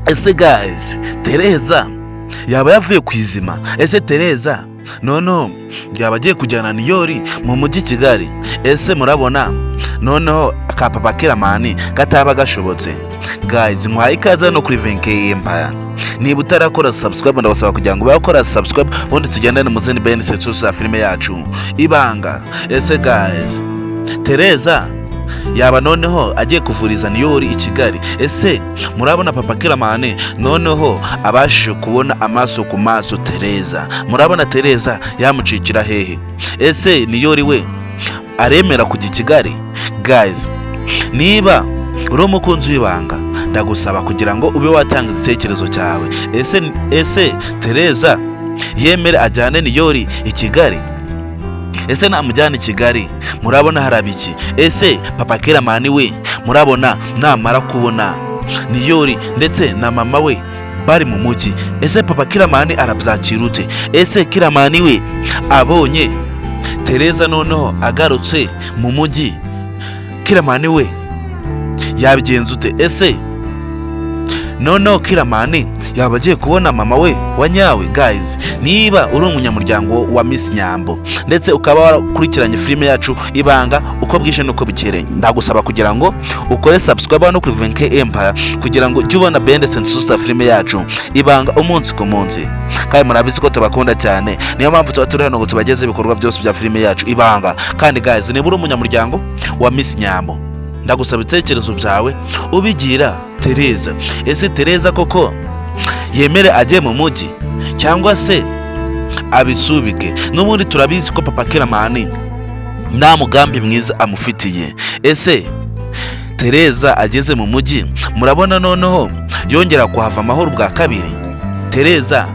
ese guys, Tereza yaba yavuye kwizima? Ese Tereza noneho yaba agiye kujyana Niyori mu mujyi Kigali? Ese murabona noneho aka papa Kiramani kataba gashobotse? Guys, nkwaye ikaze no kuri VK Empire. Niba utarakora subscribe ndabasaba kugira ngo bakora subscribe ubundi tugendane mu zindi benefits za filime yacu Ibanga. Ese guys, Tereza yaba noneho agiye kuvuriza Niyori i Kigali? Ese murabona papa Kiramani noneho abashije kubona amaso ku maso Tereza? Murabona Tereza yamucikira hehe? Ese Niyori we aremera kujya i Kigali? Guys, niba uri umukunzi w'Ibanga ndagusaba kugira ngo ube watanga igitekerezo cyawe. Ese Tereza yemere ajyane Niyori i Kigali? Ese namujyana i Kigali murabona harabiki? Ese papa Kiramani we murabona namara kubona Niyori ndetse na mama we bari mu mujyi, ese papa Kiramani arabyakira ute? Ese Kiramani we abonye Tereza noneho agarutse mu mujyi, Kiramani we yabigenza ute? Ese noneho Kiramani yaba agiye kubona mama we wa nyawe? Guys, niba uri umunyamuryango wa Miss Nyambo ndetse ukaba warakurikiranye filime yacu Ibanga uko bwije nuko bukere, ndagusaba kugira ngo ukore subscribe no kuri VK Empire kugira ngo ujye ubona bende sensusa filime yacu Ibanga umunsi ku munsi. Kandi murabizi ko tubakunda cyane, niyo mpamvu tuba turi hano ngo tubageze ibikorwa byose bya filime yacu Ibanga. Kandi guys, niba uri umunyamuryango wa Miss Nyambo ndagusaba ibitekerezo byawe ubigira Tereza. Ese Tereza koko yemere ajye mu mujyi cyangwa se abisubike? N'ubundi turabizi ko papa Kiramani nta mugambi mwiza amufitiye. Ese Tereza ageze mu mujyi murabona noneho yongera kuhava amahoro bwa kabiri? Tereza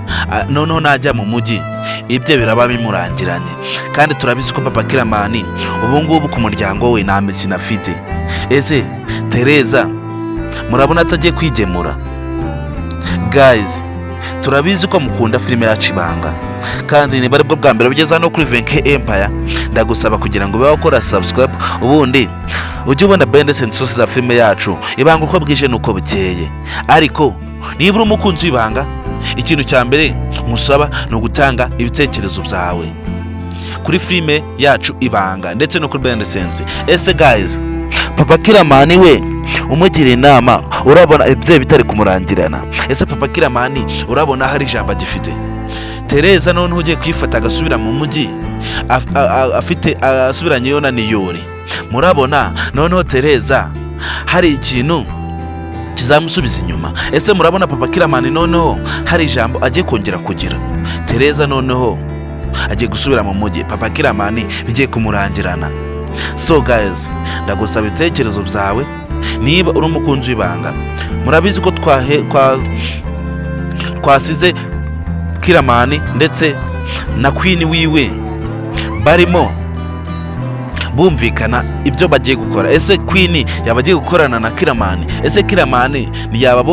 noneho najya mu mujyi ibyo biraba bimurangiranye, kandi turabizi ko papa Kiramani ubu ngubu ku muryango we nta mikino afite. Ese Tereza murabona atagiye kwigemura? Guys, turabizi ko mukunda filime yacu Ibanga, kandi niba ari bwo bwa mbere bugeze hano kuri VK Empire ndagusaba kugira ngo ube wakora subscribe ubundi ujye ubona bende sensusa za filime yacu Ibanga uko bwije nuko bukeye. Ariko niba uri umukunzi w'Ibanga, ikintu cya mbere nkusaba ni ugutanga ibitekerezo byawe kuri filime yacu Ibanga ndetse no kuri bende sense. Ese guys, papa Kiramani we umugira inama urabona ibyo bitari kumurangirana? Ese papa Kiramani urabona hari ijambo agifite? Tereza noneho ugiye kwifata agasubira mu mujyi afite asubiranye na Niyori, murabona noneho Tereza hari ikintu kizamusubiza inyuma? Ese murabona papa Kiramani noneho hari ijambo agiye kongera kugira? Tereza noneho agiye gusubira mu mujyi, papa Kiramani bigiye kumurangirana? So guys, ndagusaba ibitekerezo byawe niba uri umukunzi w'Ibanga. Murabizi ko twasize Kiramani ndetse na Queen wiwe barimo bumvikana ibyo bagiye gukora. Ese Queen yaba agiye gukorana na Kiramani? Ese Kiramani ntiyaba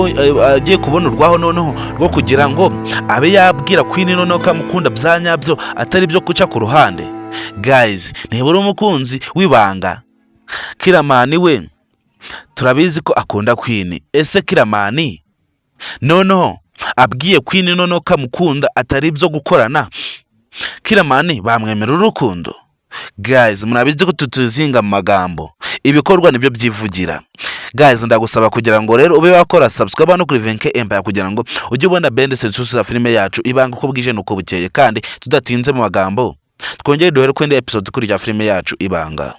agiye kubona urwaho noneho rwo kugira ngo abe yabwira Queen noneho kamukunda byanyabyo atari byo kuca ku ruhande? Guys, niba uri umukunzi w'Ibanga, Kiramani we turabizi ko akunda Queen. Ese Kiramani noneho abwiye Queen noneho kamukunda atari byo gukorana, Kiramani bamwemera urukundo? Guys, murabizi ko tutuzinga mu magambo, ibikorwa nibyo byivugira. Guys, ndagusaba kugira ngo rero ube wakora subscribe no kuri VK Empire kugira ngo ujye ubona bende sensusa za filime yacu Ibanga uko bwije nuko bukeye. Kandi tudatinze mu magambo twongere duhere ku indi episode kuri ya filime yacu Ibanga.